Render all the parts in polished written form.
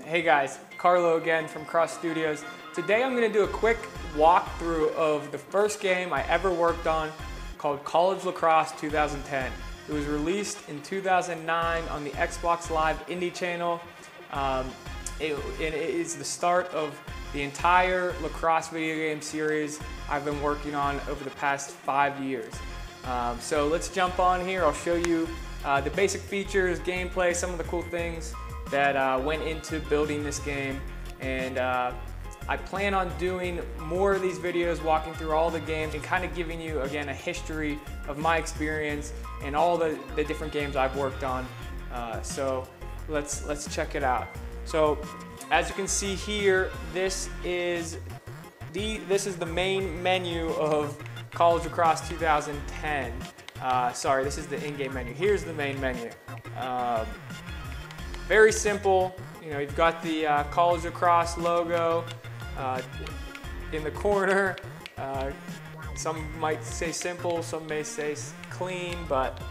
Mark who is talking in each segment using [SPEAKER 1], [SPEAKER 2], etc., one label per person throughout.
[SPEAKER 1] Hey guys, Carlo again from Cross Studios. Today I'm going to do a quick walkthrough of the first game I ever worked on called College Lacrosse 2010. It was released in 2009 on the Xbox Live Indie channel. It is the start of the entire lacrosse video game series I've been working on over the past 5 years. So let's jump on here. I'll show you the basic features, gameplay, some of the cool things that went into building this game, and I plan on doing more of these videos, walking through all the games and kind of giving you again a history of my experience and all the different games I've worked on. So let's check it out. So as you can see here, this is the main menu of College Lacrosse 2010. Sorry, this is the in-game menu. Here's the main menu. Very simple. You know, you've got the College Lacrosse logo in the corner. Some might say simple, some may say clean, but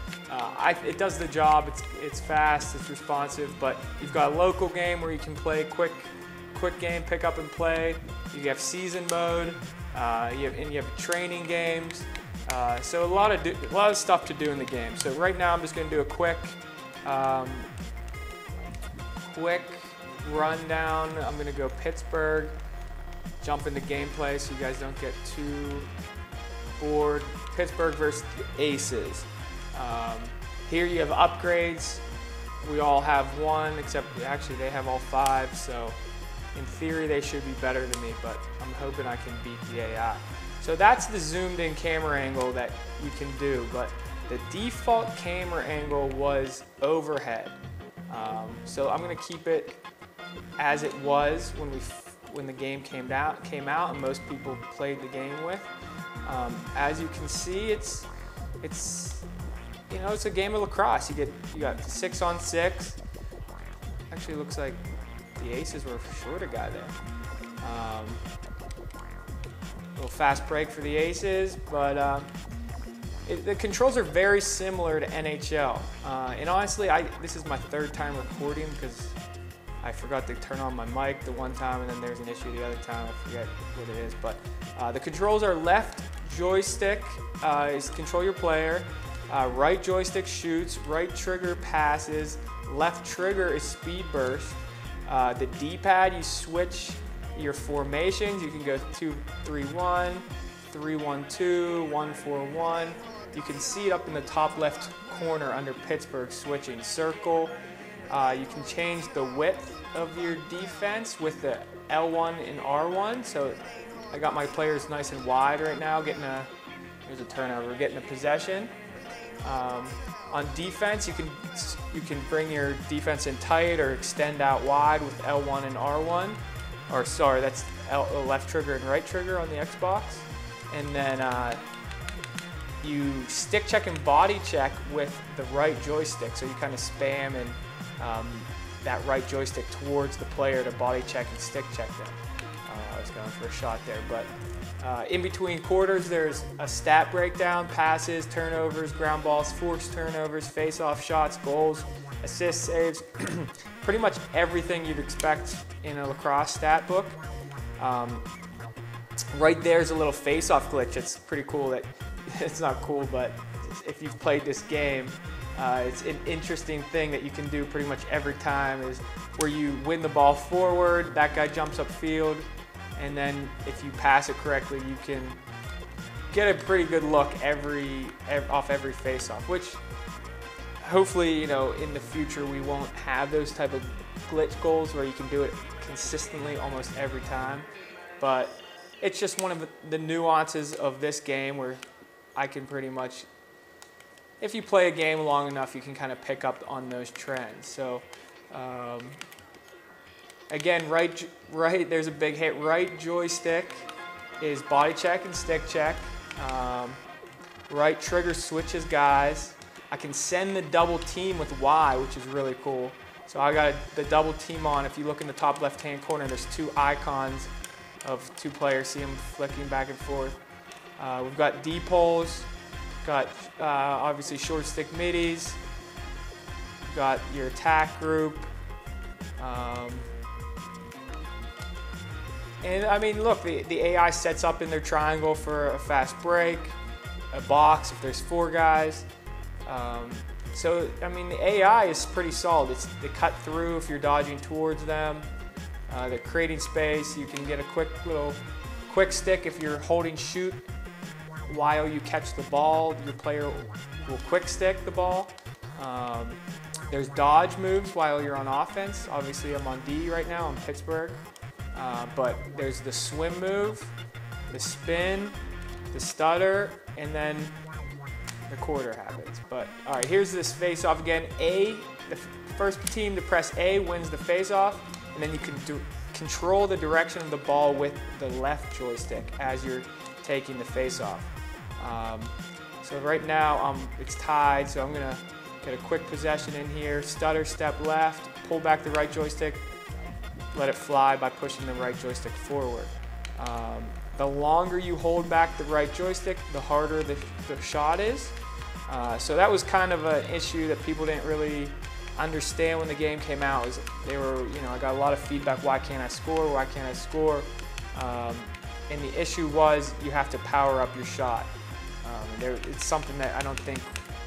[SPEAKER 1] it does the job. It's fast, it's responsive. But you've got a local game where you can play quick game, pick up and play. You have season mode, and you have training games. So a lot of stuff to do in the game. So right now I'm just going to do a quick rundown. I'm going to go Pittsburgh, jump into gameplay so you guys don't get too bored. Pittsburgh versus the Aces. Here you have upgrades. We all have one, except actually they have all 5, so in theory they should be better than me, but I'm hoping I can beat the AI. So that's the zoomed in camera angle that you can do, but the default camera angle was overhead. So I'm going to keep it as it was when the game came out and most people played the game with. As you can see, it's a game of lacrosse. You got 6-on-6. Actually, looks like the Aces were short a guy there. Little fast break for the Aces, but the controls are very similar to NHL. And honestly, this is my 3rd time recording because I forgot to turn on my mic the one time, and then there's an issue the other time. I forget what it is, but the controls are left joystick is control your player, right joystick shoots, right trigger passes, left trigger is speed burst. The D-pad, you switch your formations. You can go 2-3-1, 3-1-2, 1-4-1. You can see it up in the top left corner under Pittsburgh switching. Circle. You can change the width of your defense with the L1 and R1. So I got my players nice and wide right now, here's a turnover, getting a possession. On defense, you can bring your defense in tight or extend out wide with L1 and R1. Or sorry, that's left trigger and right trigger on the Xbox. And then you stick check and body check with the right joystick. So you kind of spam and that right joystick towards the player to body check and stick check them. I was going for a shot there, but in between quarters, there's a stat breakdown: passes, turnovers, ground balls, forced turnovers, face-off shots, goals, assists, saves. Pretty much everything you'd expect in a lacrosse stat book. Right there's a little face-off glitch. It's pretty cool. That it's not cool, but if you've played this game, it's an interesting thing that you can do pretty much every time, is where you win the ball forward, that guy jumps upfield, and then if you pass it correctly, you can get a pretty good look off every face-off, which hopefully, in the future we won't have those type of glitch goals where you can do it consistently almost every time. But it's just one of the nuances of this game where I can pretty much, if you play a game long enough, you can kind of pick up on those trends. So again, right, there's a big hit. Right joystick is body check and stick check. Right trigger switches guys. I can send the double team with Y, which is really cool. So I got the double team on. If you look in the top left-hand corner, there's 2 icons of 2 players. See them flicking back and forth. We've got D-poles. Got obviously short stick middies. Got your attack group. And I mean, look, the AI sets up in their triangle for a fast break, a box if there's 4 guys. So, I mean, the AI is pretty solid. They cut through if you're dodging towards them. They're creating space. You can get a quick stick if you're holding shoot while you catch the ball. Your player will quick stick the ball. There's dodge moves while you're on offense. Obviously, I'm on D right now, I'm Pittsburgh. But there's the swim move, the spin, the stutter, and then the quarter habits. But all right, here's this face-off again. The first team to press A wins the face-off, and then you can control the direction of the ball with the left joystick as you're taking the face-off. So right now it's tied, so I'm gonna get a quick possession in here. Stutter, step left, pull back the right joystick, let it fly by pushing the right joystick forward. The longer you hold back the right joystick, the harder the shot is. So that was kind of an issue that people didn't really understand when the game came out. I got a lot of feedback, why can't I score, why can't I score? And the issue was you have to power up your shot. It's something that I don't think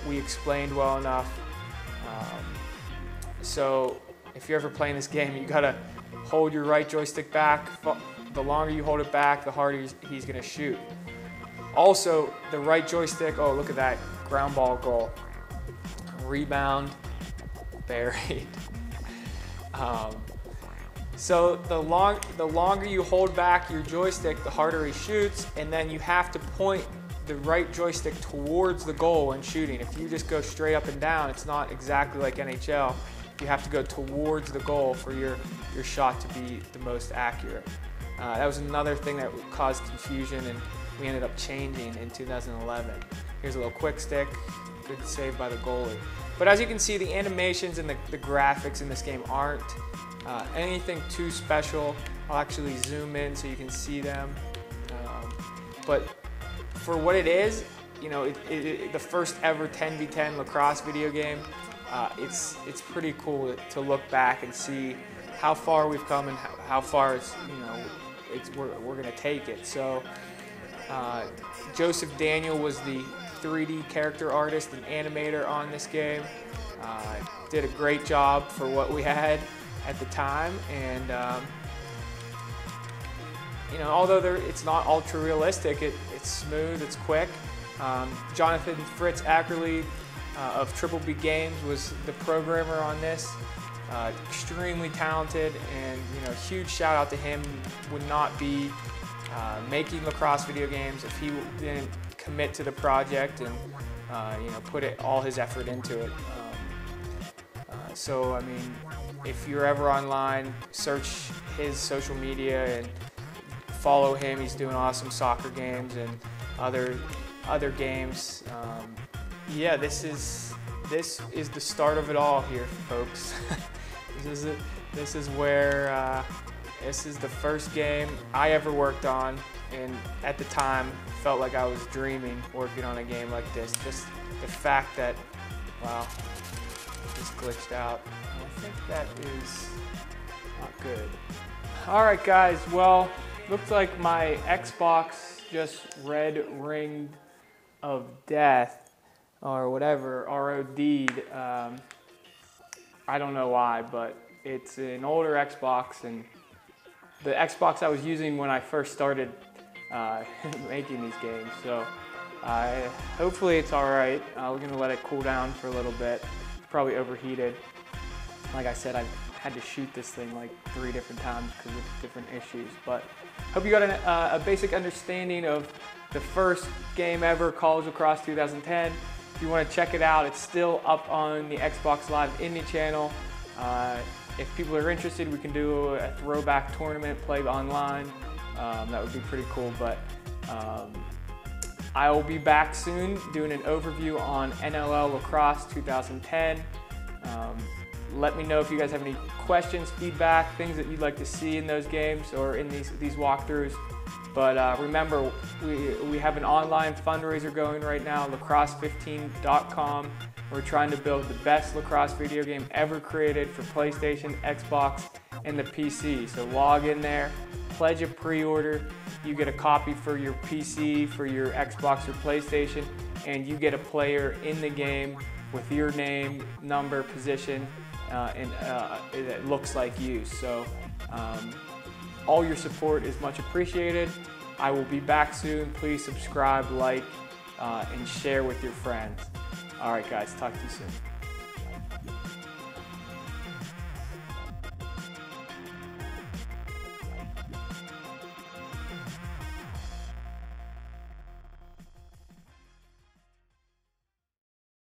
[SPEAKER 1] we explained well enough. So if you're ever playing this game, you gotta hold your right joystick back. The longer you hold it back, the harder he's gonna shoot. Also, the right joystick, oh, look at that, ground ball goal. Rebound, buried. So the longer you hold back your joystick, the harder he shoots, and then you have to point the right joystick towards the goal when shooting. If you just go straight up and down, it's not exactly like NHL. You have to go towards the goal for your shot to be the most accurate. That was another thing that caused confusion, and we ended up changing in 2011. Here's a little quick stick, good save by the goalie. But as you can see, the animations and the graphics in this game aren't anything too special. I'll actually zoom in so you can see them. But for what it is, you know, the first ever 10v10 lacrosse video game, it's pretty cool to look back and see how far we've come and how far we're gonna take it. So Joseph Daniel was the 3D character artist and animator on this game. Did a great job for what we had at the time, and although it's not ultra realistic, it's smooth, it's quick. Jonathan Fritz Ackerley of Triple B Games was the programmer on this. Extremely talented, and huge shout out to him. Would not be making lacrosse video games if he didn't commit to the project and put all his effort into it. So I mean, if you're ever online, search his social media and follow him. He's doing awesome soccer games and other games. Yeah, this is the start of it all here, folks. This is where this is the first game I ever worked on, and at the time felt like I was dreaming working on a game like this. Just the fact that, wow, just glitched out. I think that is not good. All right, guys. Well, looks like my Xbox just red ringed of death, or whatever, ROD'd. I don't know why, but it's an older Xbox, and the Xbox I was using when I first started making these games. So hopefully it's all right. We're gonna let it cool down for a little bit. It's probably overheated. Like I said, I've had to shoot this thing like 3 different times because of different issues. But hope you got a basic understanding of the first game ever, College Lacrosse 2010. If you want to check it out, it's still up on the Xbox Live Indie channel. If people are interested, we can do a throwback tournament, play online. That would be pretty cool. But I will be back soon doing an overview on NLL Lacrosse 2010. Let me know if you guys have any questions, feedback, things that you'd like to see in those games or in these walkthroughs. But remember, we have an online fundraiser going right now, lacrosse15.com. We're trying to build the best lacrosse video game ever created for PlayStation, Xbox, and the PC. So log in there pledge a pre-order, you get a copy for your PC, for your Xbox or PlayStation, and you get a player in the game with your name, number, position, and it looks like you. So all your support is much appreciated. I will be back soon. Please subscribe, like, and share with your friends. All right, guys, talk to you soon.